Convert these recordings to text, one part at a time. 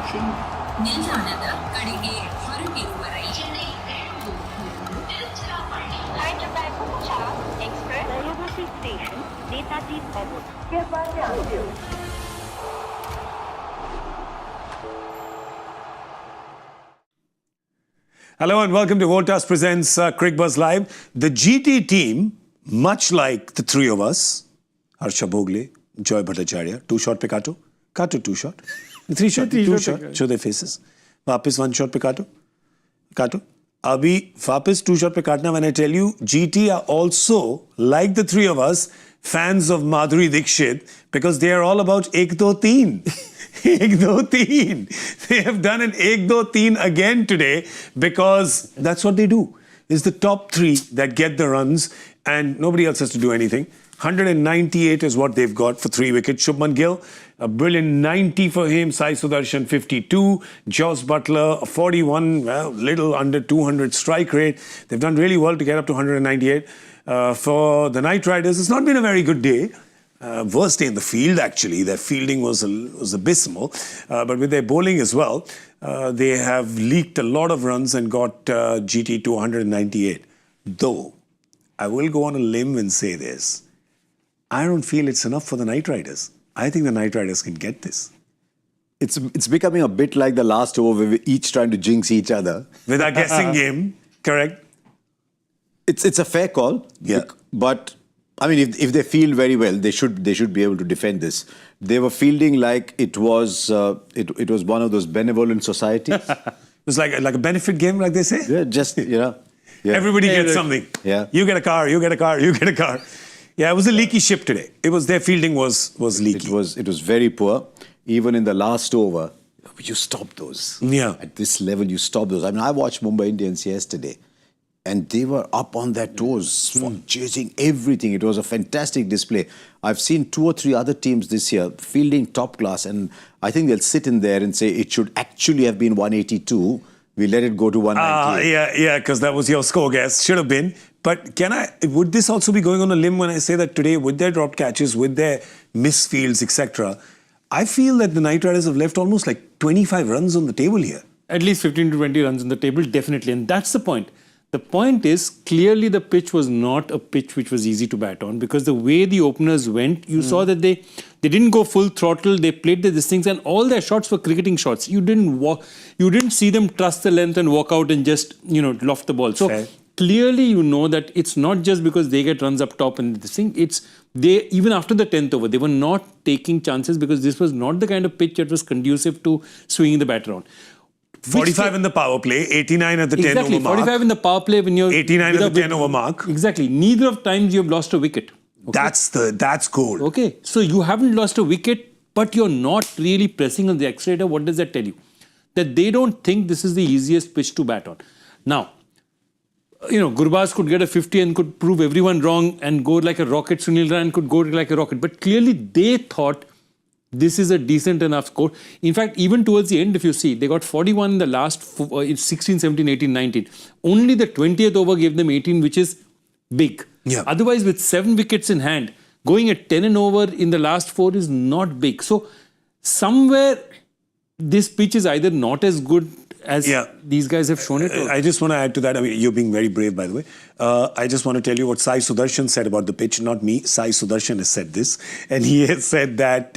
attention. ನಿಲ್ದಾಣದ ಕಡೆಗೆ ಹೊರಟಿರುವರೆ Hyderabad Gujarat Express Railway Station, Netaji Bhavan. Cricbuzz. Hello and welcome to Voltas presents Cricbuzz Live. The GT team, much like the three of us, Harsha Bhogle, Joy Bhattacharya, two shot pe kato, kato two shot, three shot, two shot, show their faces. Vapis one shot pe kato, kato. Abhi vapis two shot pe katna. When I tell you, GT are also, like the three of us, fans of Madhuri Dixit because they are all about ek do teen. Ek do teen. They have done an ek do teen again today because that's what they do. It's the top three that get the runs and nobody else has to do anything. 198 is what they've got for 3 wickets. Shubman Gill, a brilliant 90 for him. Gill Sudharsan 52. Joss Buttler 41, well, little under 200 strike rate. They've done really well to get up to 198. For the Knight Riders, it's not been a very good day. Worst day in the field, actually. Their fielding was abysmal. But with their bowling as well, they have leaked a lot of runs and got GT to 198. Though, I will go on a limb and say this. I don't feel it's enough for the Knight Riders. I think the Knight Riders can get this. It's becoming a bit like the last over where we're each trying to jinx each other. With our guessing game, correct? It's a fair call. Yeah. But I mean, if they field very well, they should be able to defend this. They were fielding like it was one of those benevolent societies. It was like a benefit game, like they say. Yeah, just Yeah. Everybody gets something. Yeah. You get a car. You get a car. You get a car. Yeah, it was a leaky ship today. It was their fielding was leaky. It was very poor. Even in the last over, you stop those. Yeah. At this level, you stop those. I mean, I watched Mumbai Indians yesterday. And they were up on their toes, chasing everything. It was a fantastic display. I've seen 2 or 3 other teams this year fielding top class. And I think they'll sit in there and say it should actually have been 182. We let it go to 198. Yeah, because that was your score guess. Should have been. But would this also be going on a limb when I say that today, with their dropped catches, with their misfields, etc., I feel that the Knight Riders have left almost like 25 runs on the table here. At least 15 to 20 runs on the table, definitely. And that's the point. The point is, clearly the pitch was not a pitch which was easy to bat on because the way the openers went, you saw that they didn't go full throttle, they played these things and all their shots were cricketing shots. You didn't see them trust the length and walk out and just, loft the ball. So clearly you know that it's not just because they get runs up top and this thing, they even after the 10th over, they were not taking chances because this was not the kind of pitch that was conducive to swinging the bat around. 45 in the power play, 89 at the 10 over mark. 45 in the power play when you're 89 at the 10 over mark. Exactly. Neither of times you've lost a wicket. Okay? That's gold. Okay. So you haven't lost a wicket, but you're not really pressing on the accelerator. What does that tell you? That they don't think this is the easiest pitch to bat on. Now, Cricbuzz could get a 50 and could prove everyone wrong and go like a rocket. Sunil Ryan could go like a rocket. But clearly they thought this is a decent enough score. In fact, even towards the end, if you see, they got 41 in the last 16, 17, 18, 19. Only the 20th over gave them 18, which is big. Yeah. Otherwise, with 7 wickets in hand, going at 10 and over in the last 4 is not big. So, somewhere, this pitch is either not as good as these guys have shown it. I just want to add to that. I mean, you're being very brave, by the way. I just want to tell you what Gill Sudharsan said about the pitch, not me. Gill Sudharsan has said this. And he has said that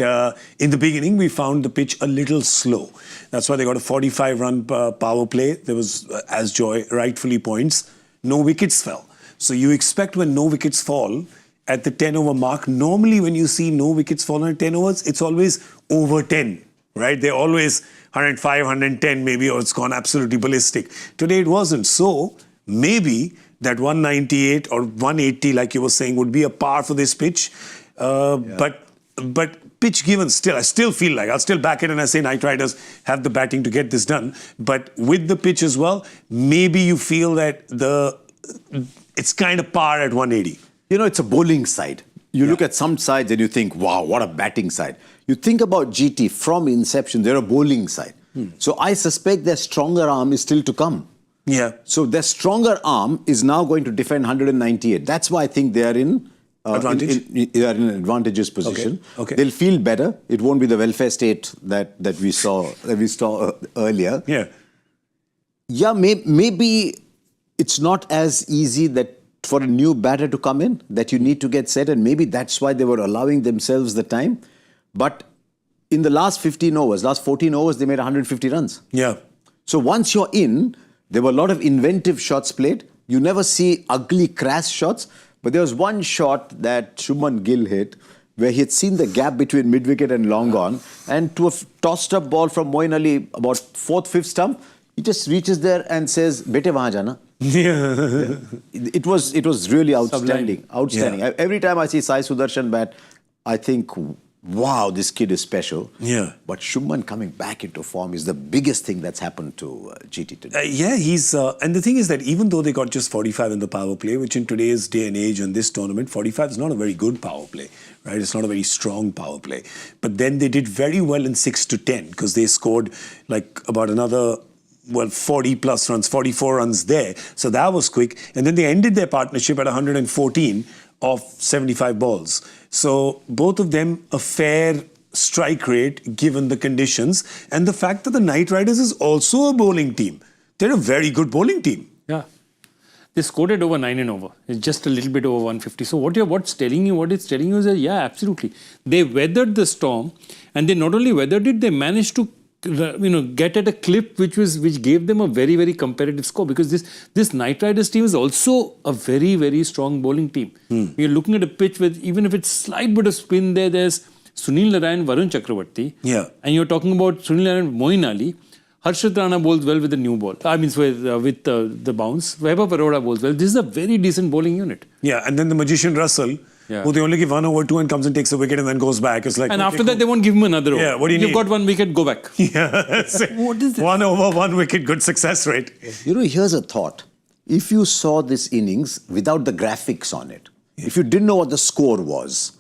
in the beginning, we found the pitch a little slow. That's why they got a 45-run power play. There was, as Joy rightfully points, no wickets fell. So you expect when no wickets fall at the 10-over mark, normally when you see no wickets fall on 10 overs, it's always over 10. Right? They're always 105, 110 maybe, or it's gone absolutely ballistic. Today it wasn't. So maybe that 198 or 180, like you were saying, would be a par for this pitch. But pitch given still, I still feel like, I'll still back it and I say Knight Riders have the batting to get this done. But with the pitch as well, maybe you feel that it's kind of par at 180. It's a bowling side. You look at some sides and you think, wow, what a batting side. You think about GT from inception, they're a bowling side. So I suspect their stronger arm is still to come. Yeah. So their stronger arm is now going to defend 198. That's why I think they are in Advantage? They are in an advantageous position. Okay. They'll feel better. It won't be the welfare state that we saw earlier. Yeah. Yeah, maybe it's not as easy that for a new batter to come in, that you need to get set, and maybe that's why they were allowing themselves the time. But in the last 14 overs, they made 150 runs. Yeah. So once you're in, there were a lot of inventive shots played. You never see ugly, crass shots. But there was one shot that Shubman Gill hit where he had seen the gap between mid-wicket and long on, and to a tossed-up ball from Moeen Ali, about 4th, 5th stump, he just reaches there and says, "Bete wahan jana." Yeah. It was really outstanding. Sublime. Outstanding. Yeah. Every time I see Sai Sudharsan bat, I think, wow, this kid is special. Yeah. But Shubman coming back into form is the biggest thing that's happened to GT today. Yeah, he's... and the thing is that even though they got just 45 in the power play, which in today's day and age in this tournament, 45 is not a very good power play, right? It's not a very strong power play. But then they did very well in 6 to 10 because they scored like about another... 40 plus runs, 44 runs there. So that was quick. And then they ended their partnership at 114 of 75 balls. So both of them a fair strike rate given the conditions. And the fact that the Knight Riders is also a bowling team. They're a very good bowling team. Yeah. They scored it over 9 and over. It's just a little bit over 150. So what it's telling you is that, yeah, absolutely. They weathered the storm, and they not only weathered it, they managed to get at a clip which gave them a very, very competitive score, because this Knight Riders team is also a very, very strong bowling team. You're looking at a pitch with, even if it's slight bit of spin there's Sunil Narayan, Varun Chakravarti. Yeah. And you're talking about Sunil Narayan, Moeen Ali. Harshit Rana bowls well with the new ball. I mean, with the bounce. Vaibhav Arora bowls well. This is a very decent bowling unit. Yeah, and then the magician Russell, who they only give 1 over 2 and comes and takes a wicket and then goes back. It's like, and after that, they won't give him another over. Yeah, what do you need? You've got 1 wicket, go back. Yeah. What is this? 1 over 1 wicket, good success rate. Here's a thought. If you saw this innings without the graphics on it, if you didn't know what the score was,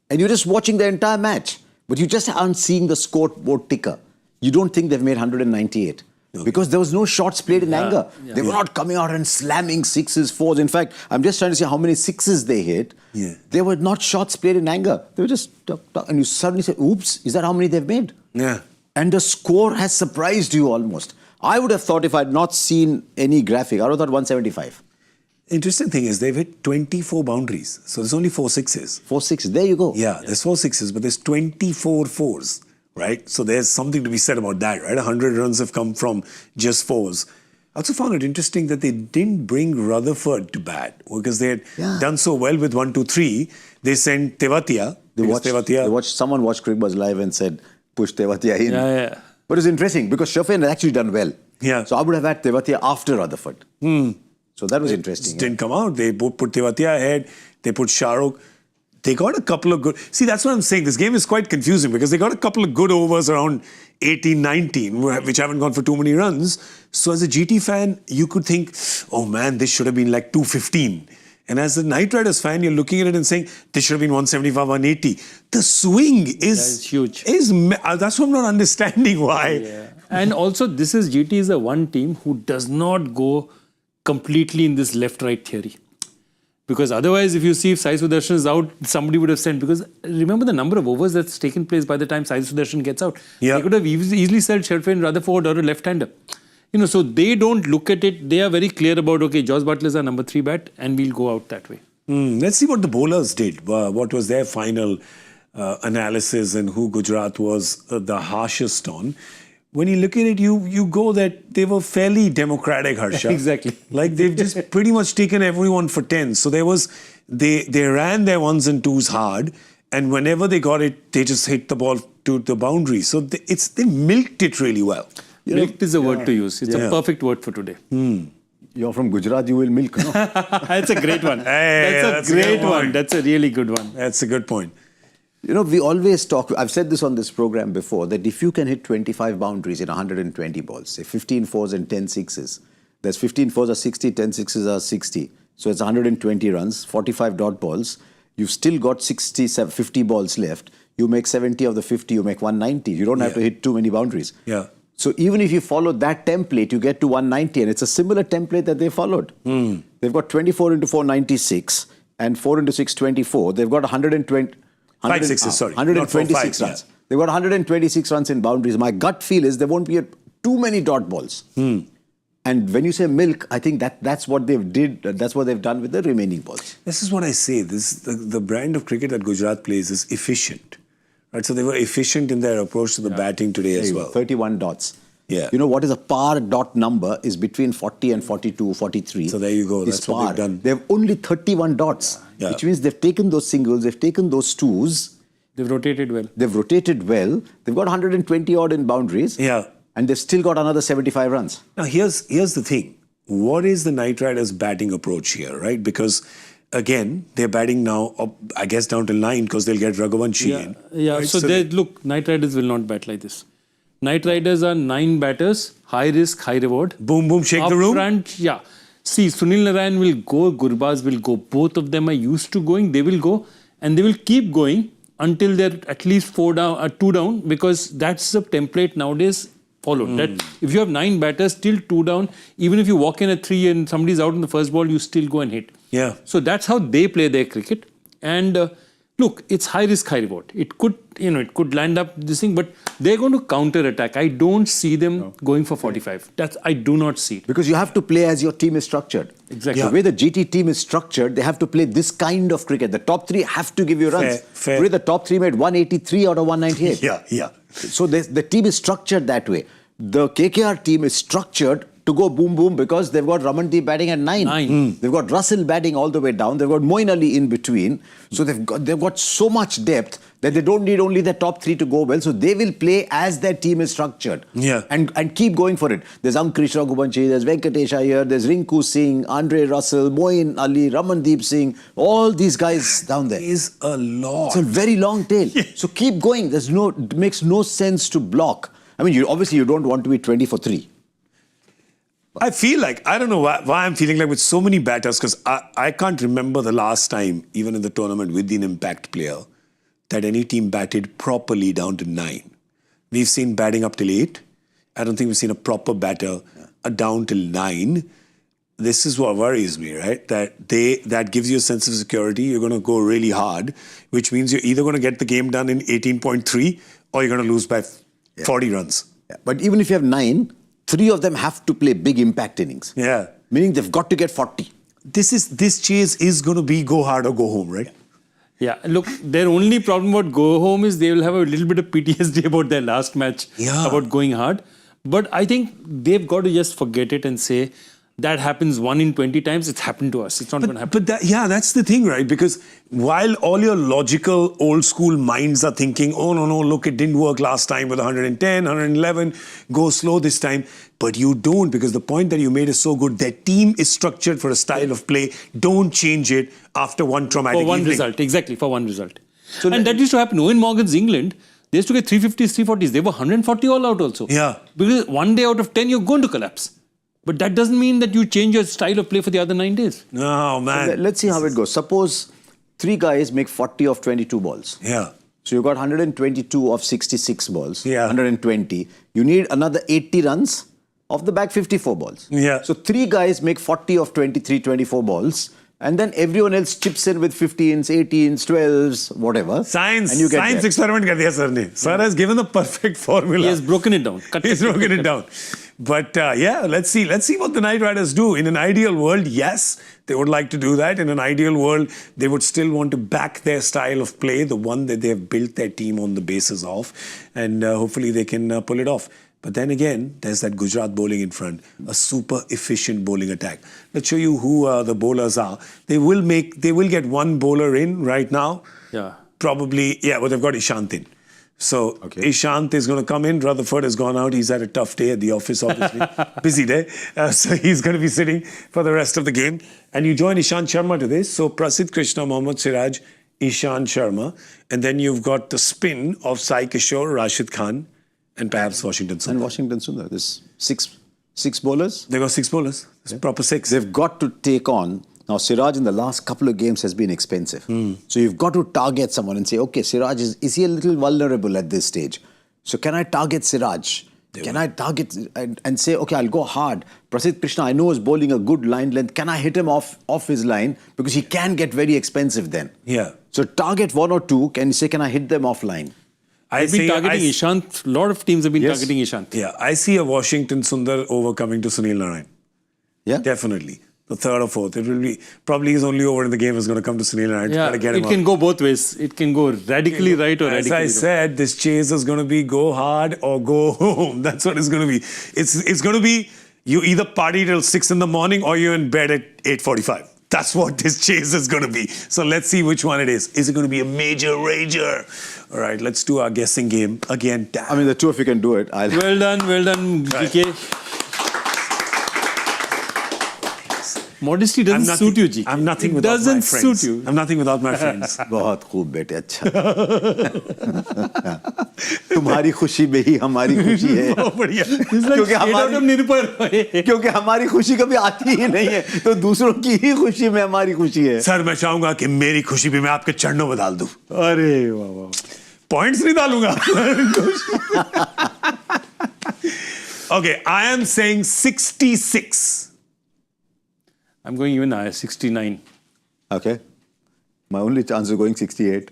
and you're just watching the entire match, but you just aren't seeing the scoreboard ticker, you don't think they've made 198. Okay. Because there was no shots played in anger. Yeah. They were not coming out and slamming 6s, 4s. In fact, I'm just trying to see how many 6s they hit. Yeah. They were not shots played in anger. They were just... And you suddenly say, oops, is that how many they've made? Yeah. And the score has surprised you almost. I would have thought, if I'd not seen any graphic, I would have thought 175. Interesting thing is they've hit 24 boundaries. So there's only 4 6s. 4 6s, there you go. Yeah, there's 4 6s, but there's 24 4s. Right? So there's something to be said about that, right? 100 runs have come from just 4s. I also found it interesting that they didn't bring Rutherford to bat because they had done so well with 1, 2, 3. They sent Tewatia. Someone watched Cricbuzz live and said, push Tewatia in. Yeah. But it's interesting because Shafin had actually done well. Yeah. So I would have had Tewatia after Rutherford. So that was interesting. It didn't come out. They put Tewatia ahead. They put Shahrukh. They got a couple of good... See, that's what I'm saying. This game is quite confusing because they got a couple of good overs around 18, 19, which haven't gone for too many runs. So as a GT fan, you could think, oh man, this should have been like 215. And as a Knight Riders fan, you're looking at it and saying, this should have been 175, 180. The swing is huge. That's what I'm not understanding why. Yeah. And also, GT is the one team who does not go completely in this left-right theory. Because otherwise, if Sai Sudharsan is out, somebody would have sent. Because remember the number of overs that's taken place by the time Sai Sudharsan gets out. Yeah. They could have easily said Sherfin Rutherford or a left-hander. So they don't look at it. They are very clear about, okay, Josh Buttler is our number 3 bat and we'll go out that way. Let's see what the bowlers did. What was their final analysis and who Gujarat was the harshest on. When you look at it, you go that they were fairly democratic, Harsha. Exactly. Like they've just pretty much taken everyone for 10. So they ran their 1s and 2s hard, and whenever they got it, they just hit the ball to the boundary. So they milked it really well. Milked is a word to use. It's a perfect word for today. You're from Gujarat, you will milk, no? That's a great one. That's a great one. That's a really good one. That's a good point. We always talk, I've said this on this program before, that if you can hit 25 boundaries in 120 balls, say 15 4s and 10 6s, there's 15 4s are 60, 10 6s are 60. So it's 120 runs, 45 dot balls. You've still got 50 balls left. You make 70 of the 50, you make 190. You don't have to hit too many boundaries. Yeah. So even if you follow that template, you get to 190, and it's a similar template that they followed. They've got 24 into 4, 96. and 4 into 6, 24. They've got 120... 5 sixes, sorry. 126 Not 4, 5, runs. They've got 126 runs in boundaries. My gut feel is there won't be too many dot balls. And when you say milk, I think that's what that's what they've done with the remaining balls. This is what I say. The brand of cricket that Gujarat plays is efficient. Right? So they were efficient in their approach to the batting today as well. 31 dots. Yeah. You know what is a par dot number is between 40 and 42, 43. So there you go. That's what they've done. They have only 31 dots, Yeah. which means they've taken those singles, they've taken those twos. They've rotated well. They've rotated well. They've got 120 odd in boundaries. Yeah. And they've still got another 75 runs. Now, here's the thing. What is the Knight Riders' batting approach here, right? Because, again, they're batting now, up, I guess, down to 9 because they'll get Raghuvanshi in. Yeah. Right? So look, Knight Riders will not bat like this. Knight Riders are 9 batters, high risk, high reward. Boom, boom, shake Up the room. Front, yeah. See, Sunil Narayan will go, Cricbuzz will go. Both of them are used to going. They will go and they will keep going until they're at least 2 down, because that's the template nowadays followed. That if you have 9 batters, still 2 down, even if you walk in at 3 and somebody's out in the first ball, you still go and hit. Yeah. So that's how they play their cricket. And look, it's high risk, high reward. It could land up this thing, but they're going to counter attack. I don't see them going for 45. I do not see it. Because you have to play as your team is structured. Exactly. The way the GT team is structured, they have to play this kind of cricket. The top 3 have to give you runs. Fair. Today the top 3 made 183 out of 198. Yeah. So the team is structured that way. The KKR team is structured to go boom boom because they've got Ramandeep batting at 9. They've got Russell batting all the way down. They've got Moeen Ali in between. So they've got so much depth that they don't need only the top 3 to go well. So they will play as their team is structured. Yeah. And keep going for it. There's Ankush Raghuvanshi, there's Venkatesh Iyer, there's Rinku Singh, Andre Russell, Moeen Ali, Ramandeep Singh, all these guys down there. Is a lot. It's a very long tail. So keep going. It makes no sense to block. I mean, obviously you don't want to be 20 for 3. I feel like, I don't know why I'm feeling like with so many batters, because I can't remember the last time, even in the tournament with an impact player, that any team batted properly down to 9. We've seen batting up till 8. I don't think we've seen a proper batter down till 9. This is what worries me, right? That gives you a sense of security. You're going to go really hard, which means you're either going to get the game done in 18.3 or you're going to lose by 40 runs. Yeah. But even if you have 9, 3 of them have to play big impact innings. Yeah. Meaning they've got to get 40. This chase is going to be go hard or go home, right? Yeah, look, their only problem about go home is they will have a little bit of PTSD about their last match, about going hard. But I think they've got to just forget it and say, that happens 1 in 20 times, it's happened to us. It's not going to happen. But that's the thing, right? Because while all your logical, old school minds are thinking, oh, no, look, it didn't work last time with 110, 111, go slow this time. But you don't, because the point that you made is so good. Their team is structured for a style of play. Don't change it after one traumatic For one evening. result, exactly, for one result. And that used to happen. Owen Morgan's England, they used to get 350s, 340s. They were 140 all out also. Yeah. Because one day out of 10, you're going to collapse. But that doesn't mean that you change your style of play for the other 9 days. Oh, man. So let's see how it goes. Suppose 3 guys make 40 of 22 balls. Yeah. So you've got 122 of 66 balls. Yeah. 120. You need another 80 runs of the back 54 balls. Yeah. So 3 guys make 40 of 23, 24 balls. And then everyone else chips in with 15s, 18s, 12s, whatever. Science there. experiment kar diya sir ne. Sir has given the perfect formula. He has broken it down. He's broken it down. But let's see what the Knight Riders do. In an ideal world, yes, they would like to do that. In an ideal world, they would still want to back their style of play, the one that they have built their team on the basis of. And hopefully they can pull it off. But then again, there's that Gujarat bowling in front, a super efficient bowling attack. Let's show you who the bowlers are. They will get one bowler in right now. Yeah. Probably, but they've got Ishant in. So Ishant is going to come in. Rutherford has gone out. He's had a tough day at the office, obviously. Busy day. So he's going to be sitting for the rest of the game. And you join Ishant Sharma to this. So Prasidh Krishna, Mohammad Siraj, Ishant Sharma. And then you've got the spin of Sai Kishore, Rashid Khan, and perhaps Washington Sundar. And Washington Sundar. There's six bowlers. They've got 6 bowlers. It's proper 6. They've got to take on. Now, Siraj in the last couple of games has been expensive. So you've got to target someone and say, okay, Siraj, is he a little vulnerable at this stage? So can I target Siraj Can I target and say, okay, I'll go hard. Prasidh Krishna, I know, is bowling a good line length. Can I hit him off his line? Because he can get very expensive then. Yeah. So target one or two. Can you say, can I hit them off line? They've been targeting Ishant. A lot of teams have been targeting Ishant. Yeah, I see a Washington Sundar over coming to Sunil Narine. Yeah? Definitely. The third or fourth. It will be, probably his only over in the game is going to come to Sunil Narine. Yeah, Try to get him it can up. go both ways. It can go radically right or As radically I wrong. said, this chase is going to be go hard or go home. That's what it's going to be. It's going to be you either party till 6 in the morning or you're in bed at 8:45. That's what this chase is going to be. So let's see which one it is. Is it going to be a major rager? All right, let's do our guessing game again. Damn. I mean, the two of you can do it. Well done, GK. Modesty doesn't suit you, GK. I'm nothing it without doesn't my friends. suit you. I'm nothing without my friends. बहुत खूब बेटे अच्छा तुम्हारी खुशी में ही हमारी खुशी है बहुत बढ़िया. क्योंकि हमारी खुशी कभी आती ही नहीं है तो दूसरों की ही खुशी में हमारी खुशी है. सर मैं चाहूंगा कि मेरी खुशी भी मैं आपके चरणों में डाल दूं. अरे वाह वाह. Points नहीं डालूंगा. Okay, I am saying 66. I'm going even higher, 69. Okay. My only chance of going 68.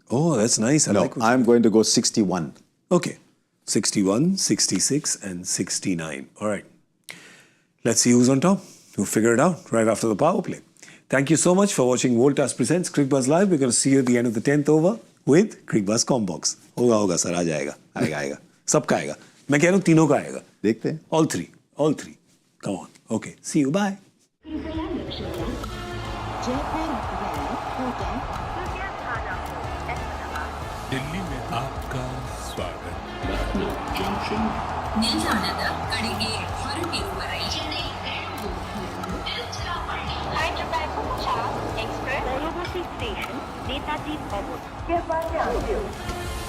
Oh, that's nice. I No, like what I'm going to go 61. Okay. 61, 66 and 69. All right. Let's see who's on top. We'll figure it out right after the power play. Thank you so much for watching Voltas Presents Cricbuzz Live. We're going to see you at the end of the 10th over with Cricbuzz Combox. होगा sir आ जाएगा आएगा सबका आएगा मैं कह रहा हूँ तीनों का आएगा देखते हैं. all three come on okay see you bye. Delhi में आपका स्वागत. ನಿಲ್ದಾಣದ ಕಡೆಗೆ ಹೊರಟಿರುವರೆ Hyderabad Buttler Express, Rayagati Station, Netaji Airport. Cricbuzz.